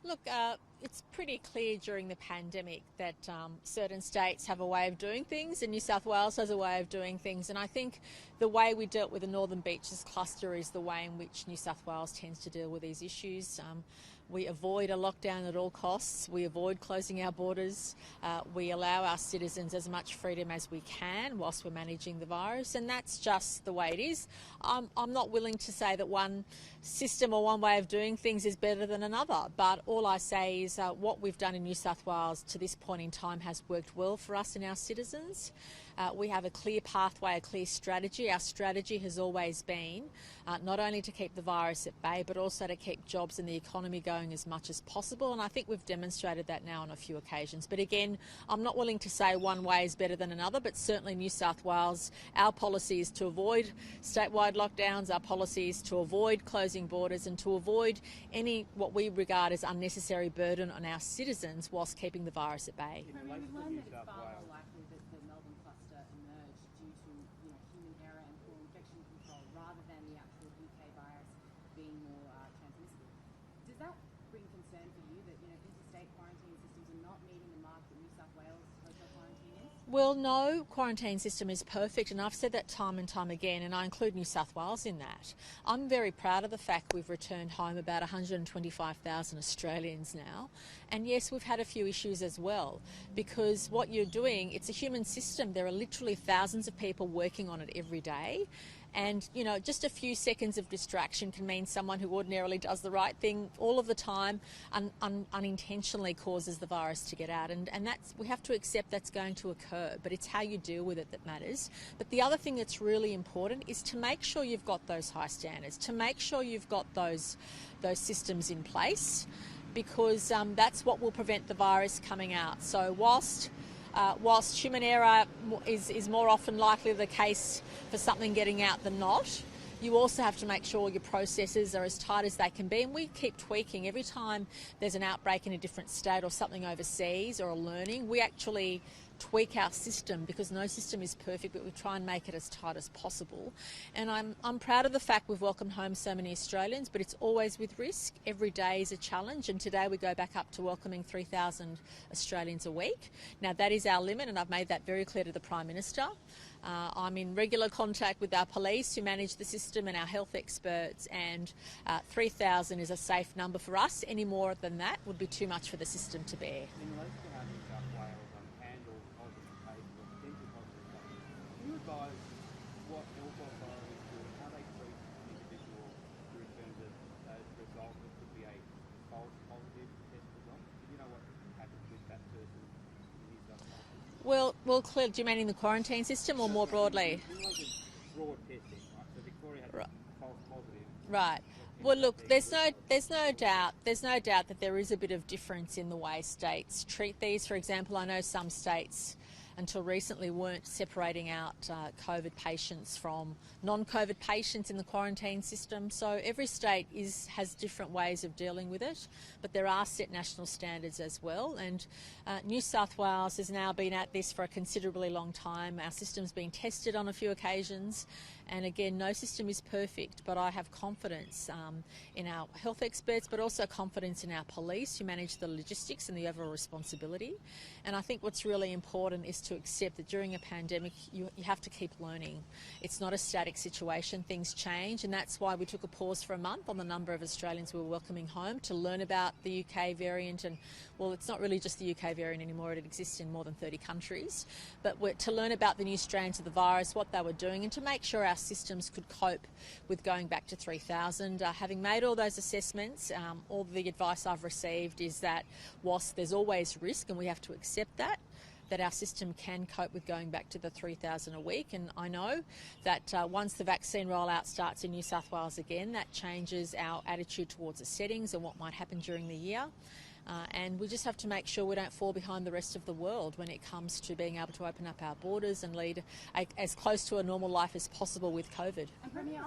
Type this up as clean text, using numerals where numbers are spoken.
Look, it's pretty clear during the pandemic that certain states have a way of doing things and New South Wales has a way of doing things. And I think the way we dealt with the Northern Beaches cluster is the way in which New South Wales tends to deal with these issues. We avoid a lockdown at all costs. We avoid closing our borders. We allow our citizens as much freedom as we can whilst we're managing the virus, and that's just the way it is. I'm not willing to say that one system or one way of doing things is better than another, but all I say is what we've done in New South Wales to this point in time has worked well for us and our citizens. We have a clear pathway, a clear strategy. Our strategy has always been not only to keep the virus at bay, but also to keep jobs and the economy going as much as possible. And I think we've demonstrated that now on a few occasions. But again, I'm not willing to say one way is better than another, but certainly New South Wales, our policy is to avoid statewide lockdowns, our policy is to avoid closing borders and to avoid any what we regard as unnecessary burden on our citizens whilst keeping the virus at bay. We've learned that it's far more likely that the Melbourne cluster emerged due to human error and poor infection control rather than the actual UK virus being more transmissible. Does that bring concern for you that interstate quarantine systems are not meeting the mark that New South Wales hotel quarantine is? Well, no quarantine system is perfect, and I've said that time and time again, and I include New South Wales in that. I'm very proud of the fact we've returned home about 125,000 Australians now, and yes, we've had a few issues as well, because what you're doing, it's a human system. There are literally thousands of people working on it every day. And, just a few seconds of distraction can mean someone who ordinarily does the right thing all of the time unintentionally causes the virus to get out. And we have to accept that's going to occur, but it's how you deal with it that matters. But the other thing that's really important is to make sure you've got those high standards, to make sure you've got those systems in place, because that's what will prevent the virus coming out. So whilst human error is more often likely the case for something getting out than not, you also have to make sure your processes are as tight as they can be. And we keep tweaking. Every time there's an outbreak in a different state or something overseas or a learning, we actually tweak our system, because no system is perfect, but we try and make it as tight as possible. And I'm proud of the fact we've welcomed home so many Australians, but it's always with risk. Every day is a challenge, and today we go back up to welcoming 3,000 Australians a week. Now that is our limit, and I've made that very clear to the Prime Minister. I'm in regular contact with our police who manage the system and our health experts, and 3,000 is a safe number for us. Any more than that would be too much for the system to bear. In relation to how New South Wales handles positive cases or potential positive cases, can you advise what health authorities do and how they treat an individual in terms of a result that could be a false positive test result? Do you know what happens with that person in New South Wales? Well, clearly, do you mean in the quarantine system or more broadly? Broad testing, right? So Victoria had false positive. Right. Well, look, there's no doubt that there is a bit of difference in the way states treat these. For example, I know some states until recently weren't separating out COVID patients from non-COVID patients in the quarantine system. So every state has different ways of dealing with it, but there are set national standards as well. And New South Wales has now been at this for a considerably long time. Our system's been tested on a few occasions, and again, no system is perfect, but I have confidence in our health experts, but also confidence in our police who manage the logistics and the overall responsibility. And I think what's really important is to accept that during a pandemic you have to keep learning. It's not a static situation, things change, and that's why we took a pause for a month on the number of Australians we were welcoming home to learn about the UK variant. And well, it's not really just the UK variant anymore, it exists in more than 30 countries, but to learn about the new strains of the virus, what they were doing, and to make sure our systems could cope with going back to 3,000. Having made all those assessments, all the advice I've received is that whilst there's always risk, and we have to accept that our system can cope with going back to the 3,000 a week. And I know that once the vaccine rollout starts in New South Wales again, that changes our attitude towards the settings and what might happen during the year. And we just have to make sure we don't fall behind the rest of the world when it comes to being able to open up our borders and lead as close to a normal life as possible with COVID.